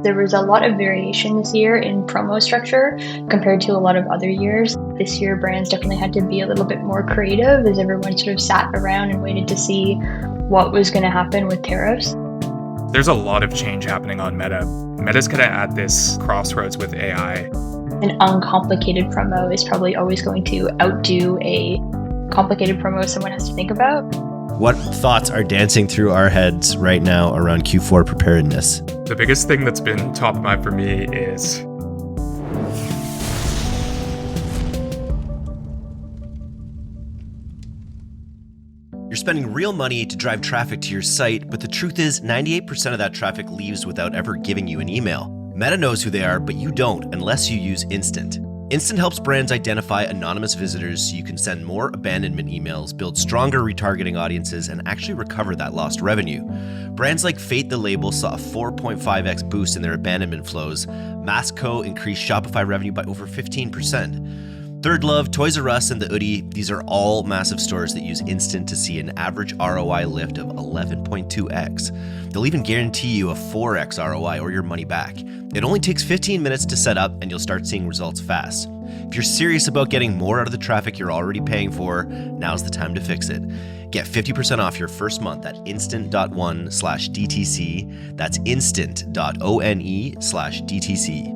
There was a lot of variation this year in promo structure compared to a lot of other years. This year, brands definitely had to be a little bit more creative as everyone sort of sat around and waited to see what was going to happen with tariffs. There's a lot of change happening on Meta. Meta's going to add this crossroads with AI. An uncomplicated promo is probably always going to outdo a complicated promo someone has to think about. What thoughts are dancing through our heads right now around Q4 preparedness? The biggest thing that's been top of mind for me is you're spending real money to drive traffic to your site, but the truth is 98% of that traffic leaves without ever giving you an email. Meta knows who they are, but you don't unless you use Instant. Instant helps brands identify anonymous visitors so you can send more abandonment emails, build stronger retargeting audiences, and actually recover that lost revenue. Brands like Fate the Label saw a 4.5x boost in their abandonment flows. Masco increased Shopify revenue by over 15%. Third Love, Toys R Us, and the Oodie, these are all massive stores that use Instant to see an average ROI lift of 11.2x. They'll even guarantee you a 4x ROI or your money back. It only takes 15 minutes to set up and you'll start seeing results fast. If you're serious about getting more out of the traffic you're already paying for, now's the time to fix it. Get 50% off your first month at instant.one/DTC. That's instant.one/DTC.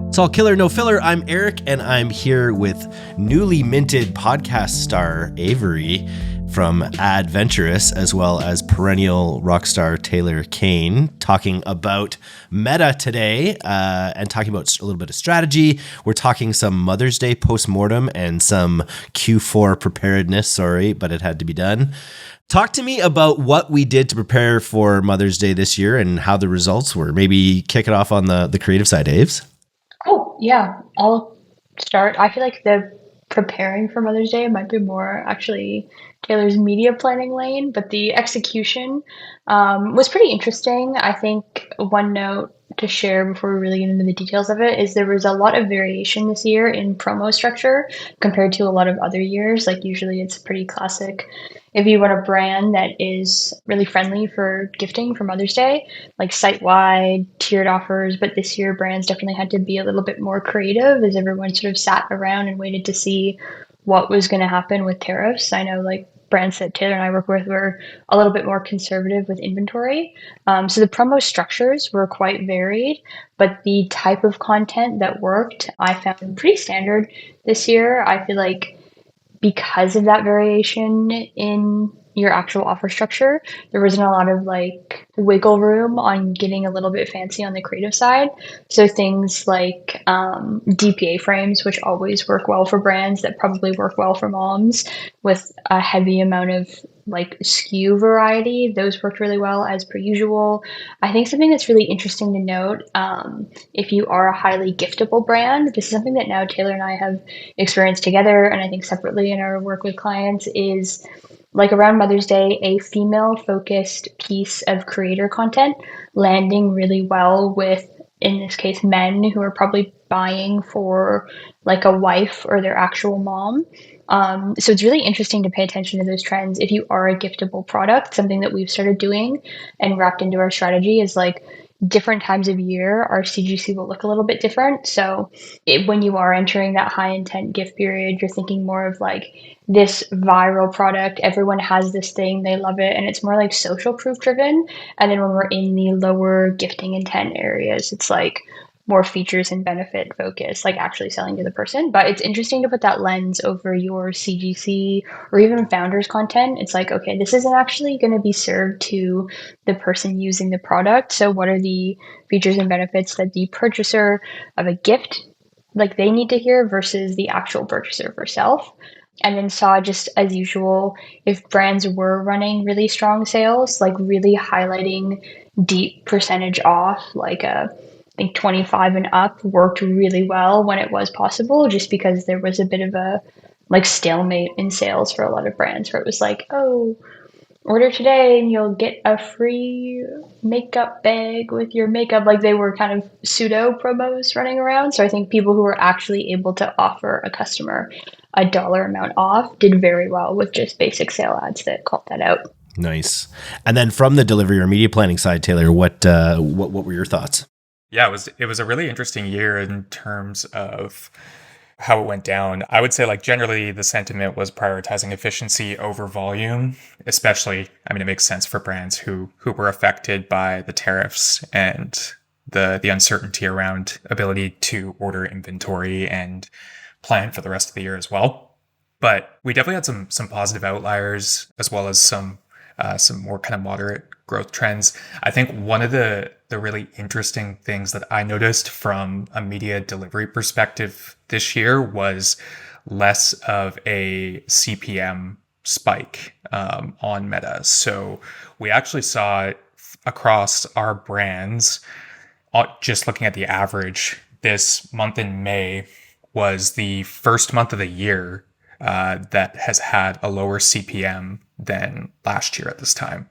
It's all killer, no filler. I'm Eric, and I'm here with newly minted podcast star Avery from Ad-venturous, as well as perennial rock star Taylor Cain, talking about Meta today and talking about a little bit of strategy. We're talking some Mother's Day postmortem and some Q4 preparedness. Sorry, but it had to be done. Talk to me about what we did to prepare for Mother's Day this year and how the results were. Maybe kick it off on the creative side, Aves. Oh, yeah, I'll start. I feel like the preparing for Mother's Day might be more actually Taylor's media planning lane, but the execution was pretty interesting. I think one note to share before we really get into the details of it is there was a lot of variation this year in promo structure compared to a lot of other years. Like usually it's pretty classic. If you want a brand that is really friendly for gifting for Mother's Day, like site-wide tiered offers, but this year brands definitely had to be a little bit more creative as everyone sort of sat around and waited to see what was going to happen with tariffs. I know like brands that Taylor and I work with were a little bit more conservative with inventory. So the promo structures were quite varied, but the type of content that worked, I found pretty standard this year. I feel like because of that variation in your actual offer structure, there wasn't a lot of like wiggle room on getting a little bit fancy on the creative side. So things like DPA frames, which always work well for brands that probably work well for moms with a heavy amount of like SKU variety, those worked really well as per usual. I think something that's really interesting to note, if you are a highly giftable brand, this is something that now Taylor and I have experienced together and I think separately in our work with clients is like around Mother's Day, a female-focused piece of creator content landing really well with, in this case, men who are probably buying for like a wife or their actual mom. So it's really interesting to pay attention to those trends. If you are a giftable product, something that we've started doing and wrapped into our strategy is like different times of year, our CGC will look a little bit different. So when you are entering that high intent gift period, you're thinking more of like this viral product. Everyone has this thing, they love it. And it's more like social proof driven. And then when we're in the lower gifting intent areas, it's like more features and benefit focus, like actually selling to the person. But it's interesting to put that lens over your CGC or even founders content. It's like, okay, this isn't actually going to be served to the person using the product. So what are the features and benefits that the purchaser of a gift, like they need to hear versus the actual purchaser herself? And then saw just as usual, if brands were running really strong sales, like really highlighting deep percentage off, like I think 25 and up worked really well when it was possible, just because there was a bit of a like stalemate in sales for a lot of brands where it was like, oh, order today and you'll get a free makeup bag with your makeup. Like they were kind of pseudo promos running around. So I think people who were actually able to offer a customer a dollar amount off did very well with just basic sale ads that called that out. Nice. And then from the delivery or media planning side, Taylor, what were your thoughts? Yeah, it was a really interesting year in terms of how it went down. I would say like generally the sentiment was prioritizing efficiency over volume, especially, I mean, it makes sense for brands who were affected by the tariffs and the uncertainty around ability to order inventory and plan for the rest of the year as well. But we definitely had some positive outliers as well as some more kind of moderate growth trends. I think one of the really interesting things that I noticed from a media delivery perspective this year was less of a CPM spike on Meta. So we actually saw it across our brands, just looking at the average, this month in May was the first month of the year that has had a lower CPM than last year at this time,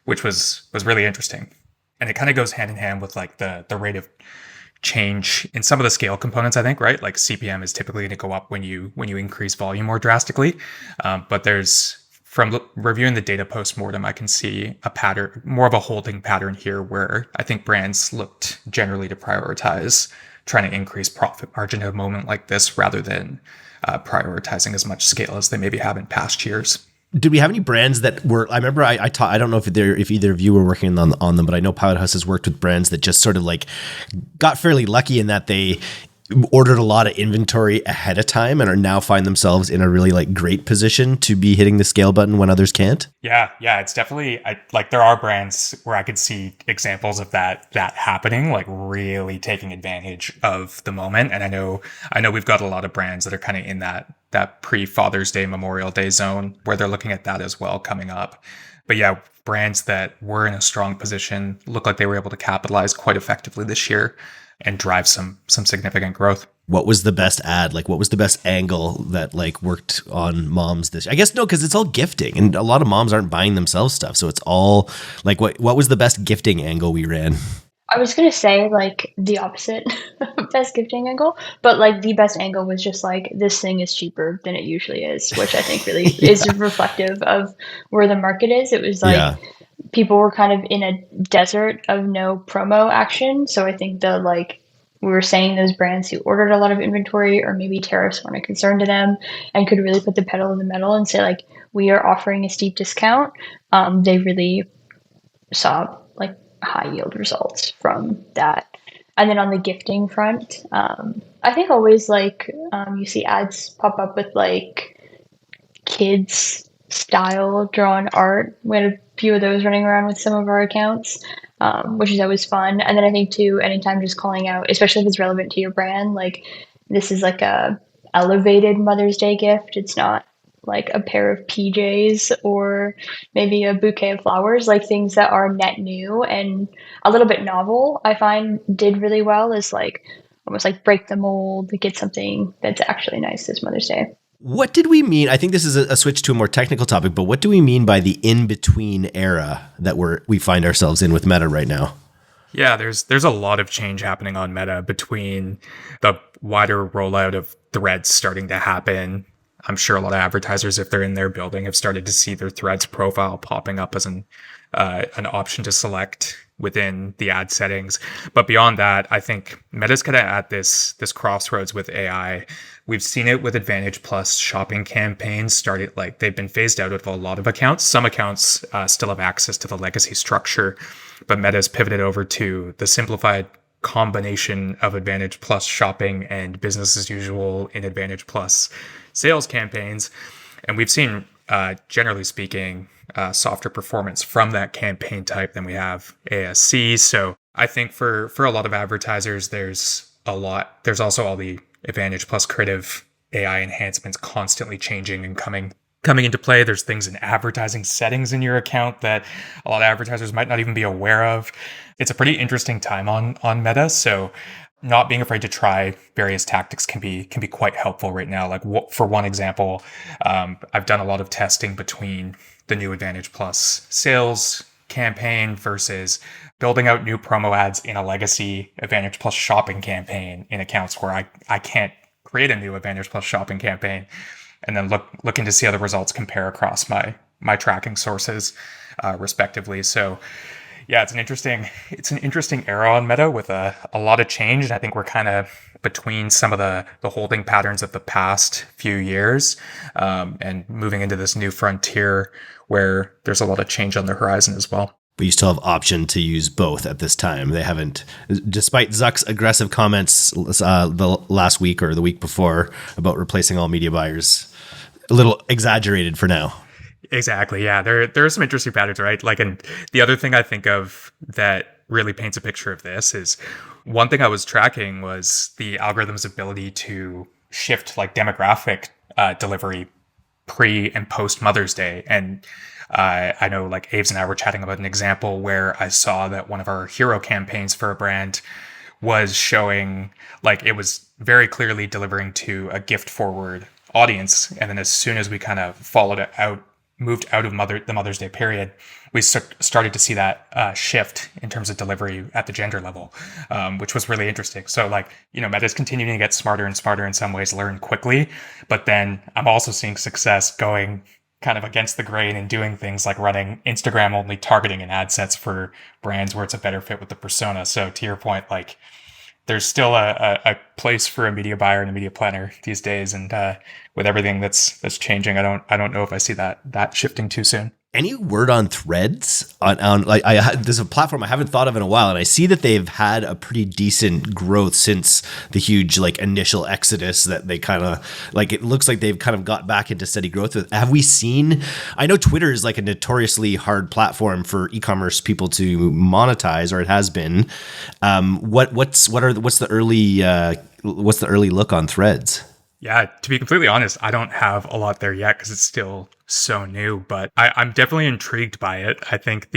which was really interesting. And it kind of goes hand in hand with like the rate of change in some of the scale components, I think, right? Like CPM is typically going to go up when you increase volume more drastically. But from reviewing the data post-mortem, I can see a pattern, more of a holding pattern here where I think brands looked generally to prioritize trying to increase profit margin at a moment like this rather than prioritizing as much scale as they maybe have in past years. Did we have any brands that were? I remember I don't know if either of you were working on them, but I know Pilothouse has worked with brands that just sort of like got fairly lucky in that they ordered a lot of inventory ahead of time and are now find themselves in a really like great position to be hitting the scale button when others can't. Yeah, it's definitely there are brands where I could see examples of that happening, like really taking advantage of the moment. And I know we've got a lot of brands that are kind of in that pre-Father's Day, Memorial Day zone where they're looking at that as well coming up. But yeah, brands that were in a strong position look like they were able to capitalize quite effectively this year and drive some significant growth. What was the best ad? Like, what was the best angle that like worked on moms this year? I guess no, because it's all gifting, and a lot of moms aren't buying themselves stuff, so it's all like what was the best gifting angle we ran? I was gonna say like the opposite best gifting angle, but like the best angle was just like this thing is cheaper than it usually is, which I think really is reflective of where the market is. It was like people were kind of in a desert of no promo action. So I think we were saying those brands who ordered a lot of inventory or maybe tariffs weren't a concern to them and could really put the pedal to the metal and say like, we are offering a steep discount. They really saw like high yield results from that. And then on the gifting front, I think always like you see ads pop up with like kids style drawn art. We had a few of those running around with some of our accounts, which is always fun. And then I think too, anytime just calling out, especially if it's relevant to your brand, like this is like a elevated Mother's Day gift. It's not like a pair of PJs or maybe a bouquet of flowers, like things that are net new and a little bit novel, I find did really well is like almost like break the mold, get something that's actually nice this Mother's Day. What did we mean? I think this is a switch to a more technical topic, but what do we mean by the in-between era that we find ourselves in with Meta right now? Yeah, there's a lot of change happening on Meta between the wider rollout of threads starting to happen. I'm sure a lot of advertisers, if they're in their building, have started to see their threads profile popping up as an option to select within the ad settings. But beyond that, I think Meta's kind of at this crossroads with AI. We've seen it with Advantage Plus shopping campaigns started, like they've been phased out of a lot of accounts. Some accounts still have access to the legacy structure, but Meta's pivoted over to the simplified combination of Advantage Plus shopping and business as usual in Advantage Plus sales campaigns. And we've seen, generally speaking, softer performance from that campaign type than we have ASC. So I think for a lot of advertisers, there's also all the Advantage Plus creative AI enhancements constantly changing and coming into play. There's things in advertising settings in your account that a lot of advertisers might not even be aware of. It's a pretty interesting time on Meta. So not being afraid to try various tactics can be quite helpful right now. Like for one example, I've done a lot of testing between the new Advantage Plus sales campaign versus building out new promo ads in a legacy Advantage Plus shopping campaign in accounts where I can't create a new Advantage Plus shopping campaign, and then looking to see how the results compare across my tracking sources. respectively. So yeah, it's an interesting era on Meta with a lot of change. And I think we're kind of between some of the holding patterns of the past few years, and moving into this new frontier where there's a lot of change on the horizon as well. But you still have option to use both at this time. They haven't, despite Zuck's aggressive comments the last week or the week before about replacing all media buyers, a little exaggerated for now. Exactly. Yeah. There are some interesting patterns, right? Like, and the other thing I think of that really paints a picture of this is one thing I was tracking was the algorithm's ability to shift like demographic delivery pre and post Mother's Day. And I know like Aves and I were chatting about an example where I saw that one of our hero campaigns for a brand was showing like it was very clearly delivering to a gift forward audience. And then as soon as we kind of moved out of the Mother's Day period, we started to see that shift in terms of delivery at the gender level, which was really interesting. So like, Meta's continuing to get smarter and smarter in some ways, learn quickly. But then I'm also seeing success going kind of against the grain and doing things like running Instagram only targeting and ad sets for brands where it's a better fit with the persona. So to your point, like there's still a place for a media buyer and a media planner these days. And with everything that's changing, I don't know if I see that shifting too soon. Any word on Threads? On like there's a platform I haven't thought of in a while, and I see that they've had a pretty decent growth since the huge like initial exodus that they kind of like. It looks like they've kind of got back into steady growth. Have we seen? I know Twitter is like a notoriously hard platform for e-commerce people to monetize, or it has been. What's the early look on Threads? Yeah, to be completely honest, I don't have a lot there yet because it's still so new, but I'm definitely intrigued by it. I think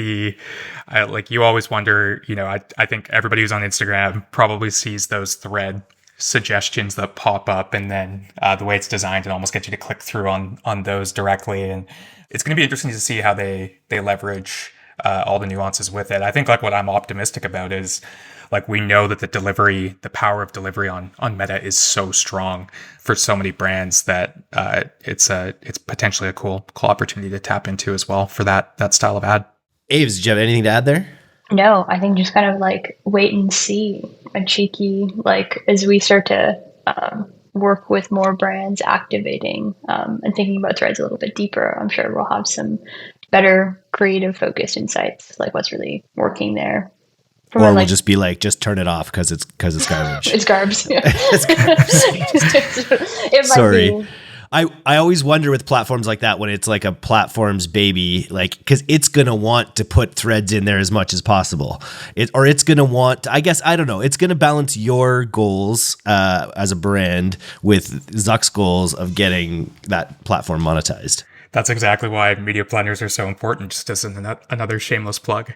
like you always wonder, I think everybody who's on Instagram probably sees those thread suggestions that pop up, and then the way it's designed, it almost gets you to click through on those directly. And it's going to be interesting to see how they leverage all the nuances with it. I think like what I'm optimistic about is like we know that the power of delivery on Meta is so strong for so many brands that it's potentially a cool opportunity to tap into as well for that style of ad. Aves, do you have anything to add there? No, I think just kind of like wait and see a cheeky, like as we start to work with more brands activating and thinking about Threads a little bit deeper, I'm sure we'll have some better creative focused insights, like what's really working there. Or we'll just be like, just turn it off because it's garbage. It's garbage. Yeah. It's garbage. It might Sorry. be. I always wonder with platforms like that when it's like a platform's baby, like because it's gonna want to put Threads in there as much as possible. It's gonna want, I guess, I don't know. It's gonna balance your goals as a brand with Zuck's goals of getting that platform monetized. That's exactly why media planners are so important, just as another shameless plug,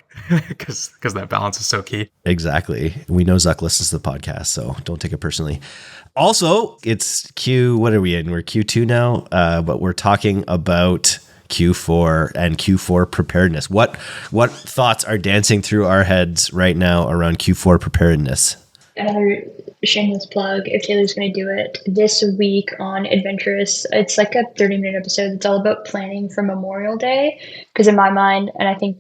because that balance is so key. Exactly. We know Zuck listens to the podcast, so don't take it personally. Also, it's what are we in? We're Q2 now, but we're talking about Q4 and Q4 preparedness. What thoughts are dancing through our heads right now around Q4 preparedness? Another shameless plug, if Taylor's going to do it, this week on Adventurous, it's like a 30-minute episode. It's all about planning for Memorial Day. Because in my mind, and I think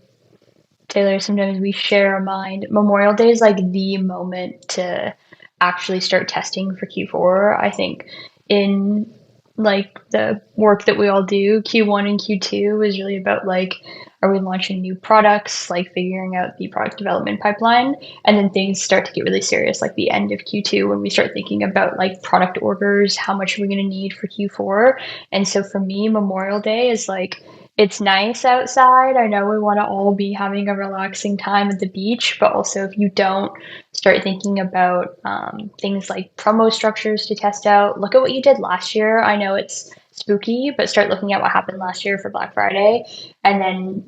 Taylor, sometimes we share a mind, Memorial Day is like the moment to actually start testing for Q4. I think in like the work that we all do, Q1 and Q2 is really about like, are we launching new products, like figuring out the product development pipeline, and then things start to get really serious, like the end of Q2 when we start thinking about like product orders, how much are we going to need for Q4. And so for me, Memorial Day is like, it's nice outside. I know we want to all be having a relaxing time at the beach, but also if you don't, start thinking about things like promo structures to test out. Look at what you did last year. I know it's spooky, but start looking at what happened last year for Black Friday, and then,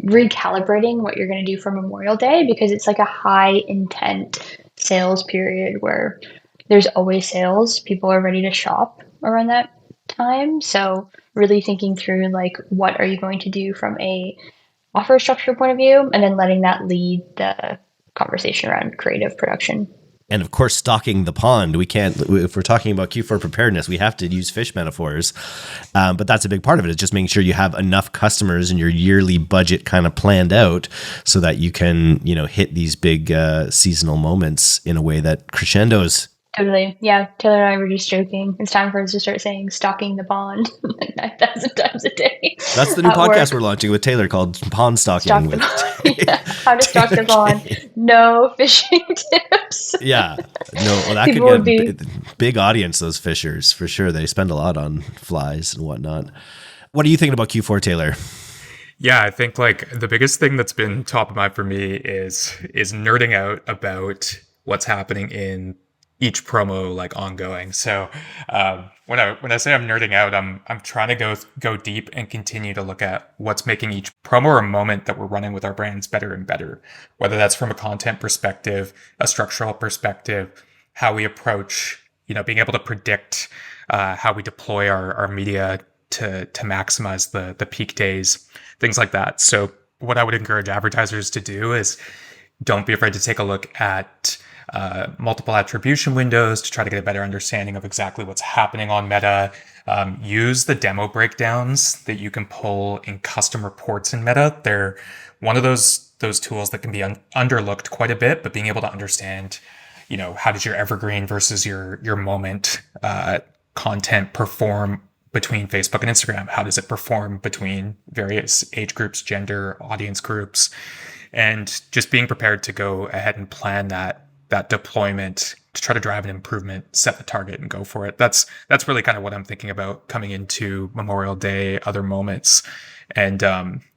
recalibrating what you're going to do for Memorial Day, because it's like a high intent sales period where there's always sales. People are ready to shop around that time. So really thinking through like, what are you going to do from a offer structure point of view, and then letting that lead the conversation around creative production. And of course, stocking the pond. We can't, if we're talking about Q4 preparedness, we have to use fish metaphors. But that's a big part of it. It's just making sure you have enough customers and your yearly budget kind of planned out so that you can, hit these big seasonal moments in a way that crescendos. Totally. Yeah. Taylor and I were just joking. It's time for us to start saying stocking the pond like 9,000 times a day. That's the new podcast we're launching with Taylor called Pond Stocking. Stock the pond. Yeah. How to stock the pond. No fishing tips. Yeah. No, well, that People could would get a big audience, those fishers, for sure. They spend a lot on flies and whatnot. What are you thinking about Q4, Taylor? Yeah, I think like the biggest thing that's been top of mind for me is nerding out about what's happening in each promo, like ongoing. So when I say I'm nerding out, I'm trying to go deep and continue to look at what's making each promo or moment that we're running with our brands better and better. Whether that's from a content perspective, a structural perspective, how we approach, being able to predict how we deploy our media to maximize the peak days, things like that. So what I would encourage advertisers to do is don't be afraid to take a look at multiple attribution windows to try to get a better understanding of exactly what's happening on Meta. Use the demo breakdowns that you can pull in custom reports in Meta. They're one of those tools that can be underlooked quite a bit, but being able to understand, how does your evergreen versus your moment content perform between Facebook and Instagram? How does it perform between various age groups, gender, audience groups? And just being prepared to go ahead and plan that deployment to try to drive an improvement, set the target and go for it. That's really kind of what I'm thinking about coming into Memorial Day, other moments, and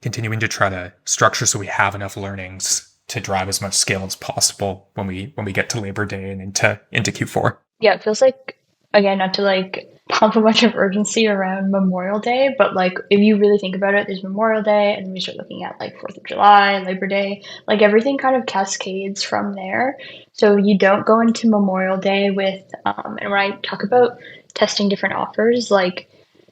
continuing to try to structure so we have enough learnings to drive as much scale as possible when we get to Labor Day and into Q4. Yeah, it feels like, again, not to like pump a bunch of urgency around Memorial Day, but like if you really think about it, there's Memorial Day and then we start looking at like 4th of July, Labor Day, like everything kind of cascades from there. So you don't go into Memorial Day with, and when I talk about testing different offers, like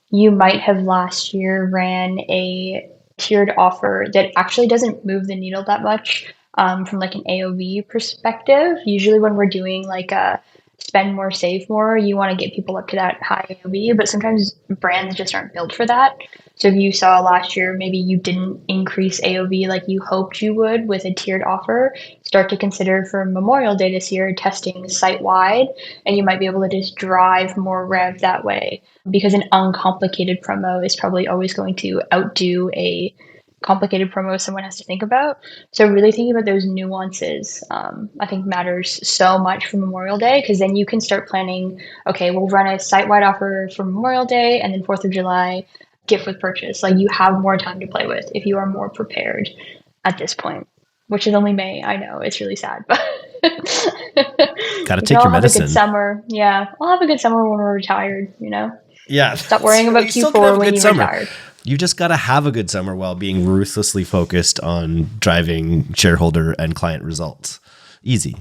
you might have last year ran a tiered offer that actually doesn't move the needle that much from like an AOV perspective. Usually when we're doing like a spend more, save more, you want to get people up to that high AOV, but sometimes brands just aren't built for that. So if you saw last year, maybe you didn't increase AOV like you hoped you would with a tiered offer, start to consider for Memorial Day this year testing site-wide, and you might be able to just drive more rev that way, because an uncomplicated promo is probably always going to outdo a complicated promo someone has to think about. So really thinking about those nuances, I think matters so much for Memorial Day, because then you can start planning, okay, we'll run a site-wide offer for Memorial Day and then 4th of July, gift with purchase. Like you have more time to play with if you are more prepared at this point, which is only May. I know it's really sad, but gotta take your medicine. Have a good summer. Yeah. I'll have a good summer when we're retired, Yeah. Stop worrying about Q4 when you're retired. You just got to have a good summer while being ruthlessly focused on driving shareholder and client results. Easy.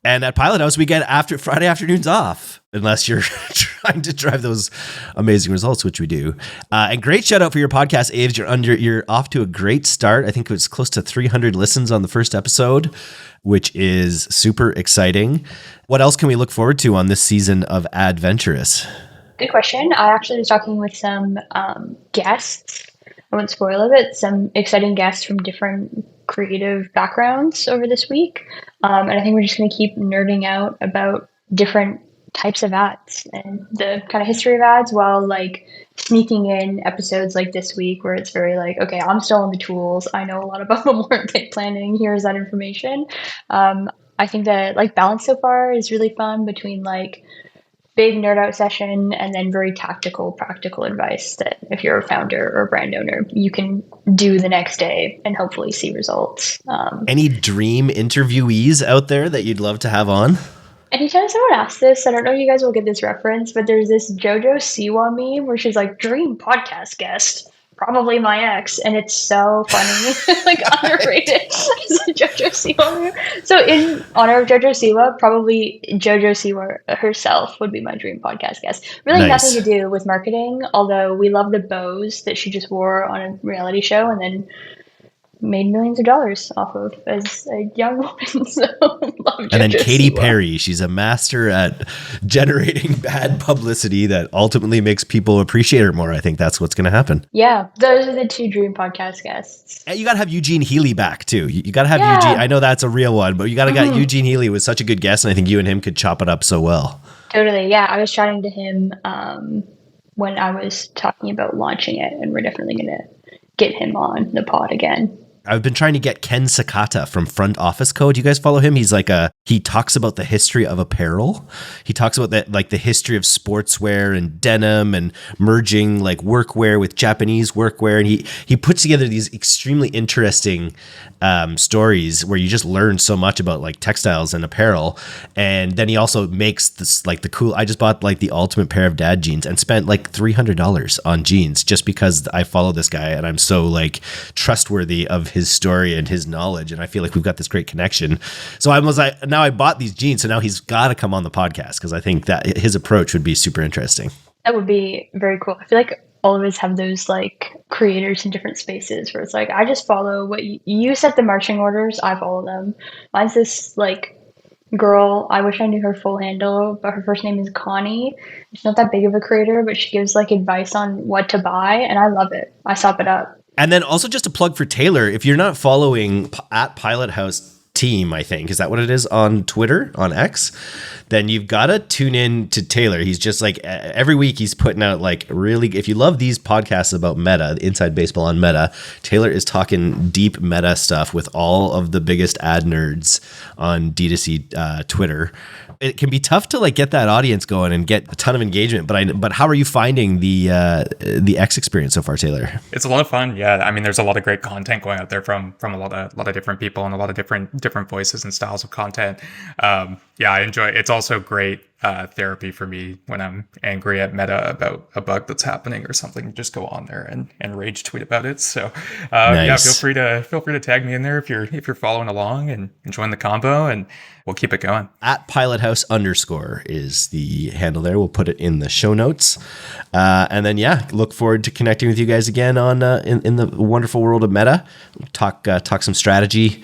And at Pilothouse, we get Friday afternoons off, unless you're trying to drive those amazing results, which we do. And great shout out for your podcast, Aves. You're off to a great start. I think it was close to 300 listens on the first episode, which is super exciting. What else can we look forward to on this season of Ad-venturous? Good question. I actually was talking with some guests. I won't spoil a bit. Some exciting guests from different creative backgrounds over this week. And I think we're just going to keep nerding out about different types of ads and the kind of history of ads, while like sneaking in episodes like this week where it's very like, okay, I'm still in the tools. I know a lot about Memorial Day planning. Here's that information. I think that like balance so far is really fun between like big nerd out session and then very tactical, practical advice that if you're a founder or a brand owner, you can do the next day and hopefully see results. Any dream interviewees out there that you'd love to have on? Anytime someone asks this, I don't know if you guys will get this reference, but there's this JoJo Siwa meme where she's like, dream podcast guest, probably my ex, and it's so funny, like underrated. It's a JoJo Siwa meme. So in honor of JoJo Siwa, probably JoJo Siwa herself would be my dream podcast guest. Really Nice. Nothing to do with marketing, although we love the bows that she just wore on a reality show, and then made millions of dollars off of as a young woman. So and then Katy Perry, she's a master at generating bad publicity that ultimately makes people appreciate her more. I think that's what's going to happen. Yeah, those are the 2 dream podcast guests. And you got to have Eugene Healy back too. You got to have Eugene. I know that's a real one, but you got to get Eugene Healy was such a good guest, and I think you and him could chop it up so well. Totally. Yeah, I was chatting to him when I was talking about launching it, and we're definitely going to get him on the pod again. I've been trying to get Ken Sakata from Front Office Code. You guys follow him? He's like he talks about the history of apparel. He talks about the history of sportswear and denim and merging like workwear with Japanese workwear. And he puts together these extremely interesting stories where you just learn so much about like textiles and apparel. And then he also makes this like the cool, I just bought like the ultimate pair of dad jeans and spent like $300 on jeans just because I follow this guy and I'm so like trustworthy of his story and his knowledge, and I feel like we've got this great connection. So I was like, now I bought these jeans, so now he's got to come on the podcast because I think that his approach would be super interesting. That would be very cool. I feel like all of us have those like creators in different spaces where it's like, I just follow what you set the marching orders, I follow them. Mine's this like girl, I wish I knew her full handle, but her first name is Connie. She's not that big of a creator, but she gives like advice on what to buy, and I love it. I sop it up. And then also just a plug for Taylor, if you're not following at Pilothouse Team, I think, is that what it is on Twitter, on X? Then you've got to tune in to Taylor. He's just like every week he's putting out like really, if you love these podcasts about meta, Inside Baseball on Meta, Taylor is talking deep meta stuff with all of the biggest ad nerds on D2C Twitter. It can be tough to like get that audience going and get a ton of engagement. But how are you finding the X experience so far, Taylor? It's a lot of fun. Yeah, I mean, there's a lot of great content going out there from a lot of different people and a lot of different voices and styles of content. Yeah, I enjoy it. It's also great therapy for me when I'm angry at Meta about a bug that's happening or something. Just go on there and rage tweet about it. So nice. Yeah, feel free to tag me in there if you're following along and enjoying the combo, and we'll keep it going. At Pilothouse _is the handle there. We'll put it in the show notes. And then, yeah, look forward to connecting with you guys again on in the wonderful world of Meta. Talk some strategy,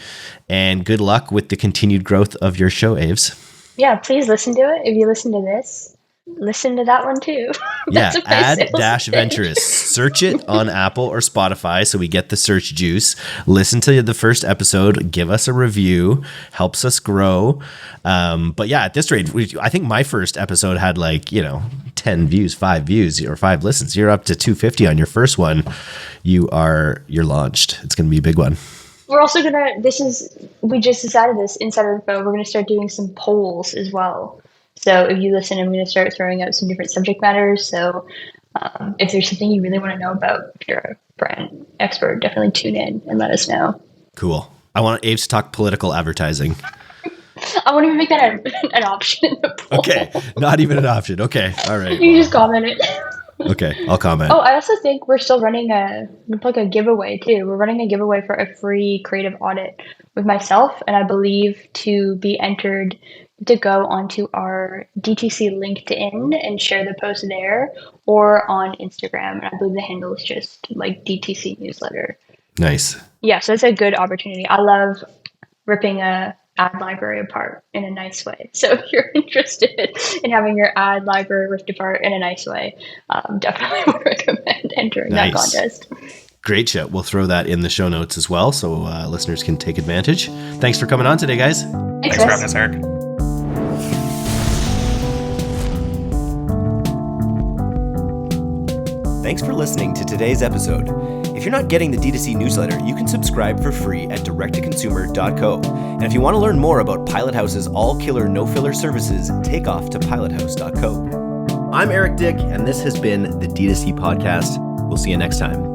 and good luck with the continued growth of your show, Aves. Yeah, please listen to it. If you listen to this, listen to that one too. Yeah, Ad-venturous. Search it on Apple or Spotify so we get the search juice. Listen to the first episode. Give us a review. Helps us grow. But yeah, at this rate, I think my first episode had 10 views, 5 views, or 5 listens. You're up to 250 on your first one. You're launched. It's going to be a big one. We're also we just decided this, Insider Info, we're going to start doing some polls as well. So if you listen, I'm going to start throwing out some different subject matters. So if there's something you really want to know about, if you're a brand expert, definitely tune in and let us know. Cool. I want Aves to talk political advertising. I won't even make that an option. Okay. Not even an option. Okay. All right. You just comment it. Okay, I'll comment. Oh, I also think we're still running a giveaway too. We're running a giveaway for a free creative audit with myself, and I believe to be entered to go onto our DTC LinkedIn and share the post there, or on Instagram. And I believe the handle is just like DTC newsletter. Nice. Yeah, so it's a good opportunity. I love ripping a ad library apart in a nice way. So if you're interested in having your ad library ripped apart in a nice way, definitely would recommend entering that contest. Great show. We'll throw that in the show notes as well, so listeners can take advantage. Thanks for coming on today, guys. Thanks for having us, Eric. Thanks for listening to today's episode. If you're not getting the D2C newsletter, you can subscribe for free at directtoconsumer.co. And if you want to learn more about Pilothouse's all-killer, no-filler services, take off to pilothouse.co. I'm Eric Dyck, and this has been the D2C Podcast. We'll see you next time.